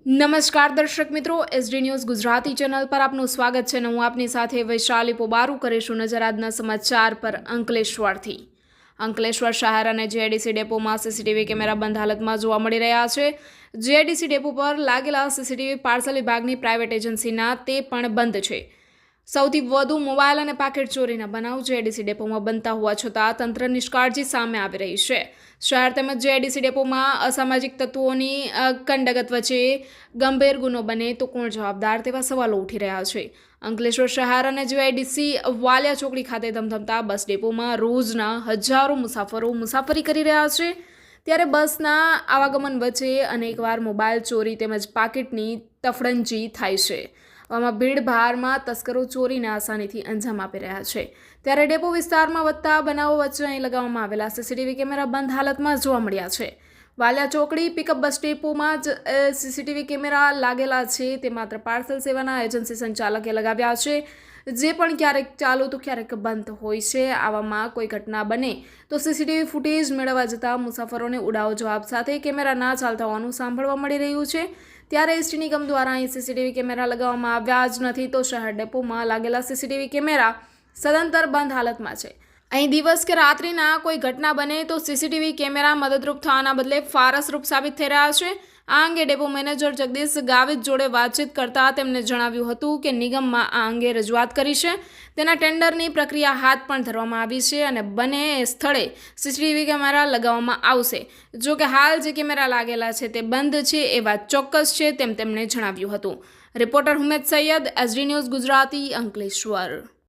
નમસ્કાર દર્શક મિત્રો, એસડી ન્યૂઝ ગુજરાતી ચેનલ પર આપનું સ્વાગત છે. હું આપની સાથે વૈશાલી પોબારું કરીશું નજર આજના સમાચાર પર. અંકલેશ્વર શહેર અને જેઆઈડીસી ડેપોમાં સીસીટીવી કેમેરા બંધ હાલતમાં જોવા મળી રહ્યા છે. જેઆઈડીસી ડેપો પર લાગેલા સીસીટીવી પાર્સલ વિભાગની પ્રાઇવેટ એજન્સીના તે પણ બંધ છે. સૌથી વધુ મોબાઈલ અને પાકેટ ચોરીના બનાવ જેઆઈડીસી ડેપોમાં બનતા હોવા છતાં તંત્ર નિષ્કાળજી સામે આવી રહી છે. શહેર તેમજ જેઆઈડીસી ડેપોમાં અસામાજિક તત્વોની કંડગત વચ્ચે ગંભીર ગુનો બને તો કોણ જવાબદાર તેવા સવાલો ઉઠી રહ્યા છે. અંકલેશ્વર શહેર અને જેઆઈડીસી વાલિયા ચોકડી ખાતે ધમધમતા બસ ડેપોમાં રોજના હજારો મુસાફરો મુસાફરી કરી રહ્યા છે. ત્યારે બસના આવાગમન વચ્ચે અનેકવાર મોબાઈલ ચોરી તેમજ પાકીટની તફડંજી થાય છે. આમાં ભીડભાડમાં તસ્કરો ચોરીને આસાનીથી અંજામ આપી રહ્યા છે. ત્યારે ડેપો વિસ્તારમાં વધતા બનાવો વચ્ચે અહીં લગાવવામાં આવેલા સીસીટીવી કેમેરા બંધ હાલતમાં જોવા મળ્યા છે. વાલિયા ચોકડી પિકઅપ બસ ડેપોમાં જ સીસીટીવી કેમેરા લાગેલા છે. તે માત્ર પાર્સલ સેવાના એજન્સી સંચાલકે લગાવ્યા છે, જે પણ ક્યારેક ચાલુ તો ક્યારેક બંધ હોય છે. આવામાં કોઈ ઘટના બને તો સીસીટીવી ફૂટેજ મેળવવા જતાં મુસાફરોને ઉડાવ જવાબ સાથે કેમેરા ના ચાલતા હોવાનું સાંભળવા મળી રહ્યું છે. ત્યારે એસટી નિગમ દ્વારા અહીં સીસીટીવી કેમેરા લગાવવામાં આવ્યા જ નથી, તો શહેર ડેપોમાં લાગેલા સીસીટીવી કેમેરા સદંતર બંધ હાલતમાં છે. અહીં દિવસ કે રાત્રિના કોઈ ઘટના બને તો સીસીટીવી કેમેરા મદદરૂપ થવાના બદલે ફારસરૂપ સાબિત થઈ રહ્યા છે. આ અંગે ડેપો મેનેજર જગદીશ ગાવિત જોડે વાતચીત કરતા તેમણે જણાવ્યું હતું કે નિગમમાં આ અંગે રજૂઆત કરી છે. તેના ટેન્ડરની પ્રક્રિયા હાથ પણ ધરવામાં આવી છે અને બને એ સ્થળે સીસીટીવી કેમેરા લગાવવામાં આવશે. જો કે હાલ જે કેમેરા લાગેલા છે તે બંધ છે એ વાત ચોક્કસ છે તેમ તેમણે જણાવ્યું હતું. Reporter Humed Saiyed, SD news Gujarati, Ankleshwar.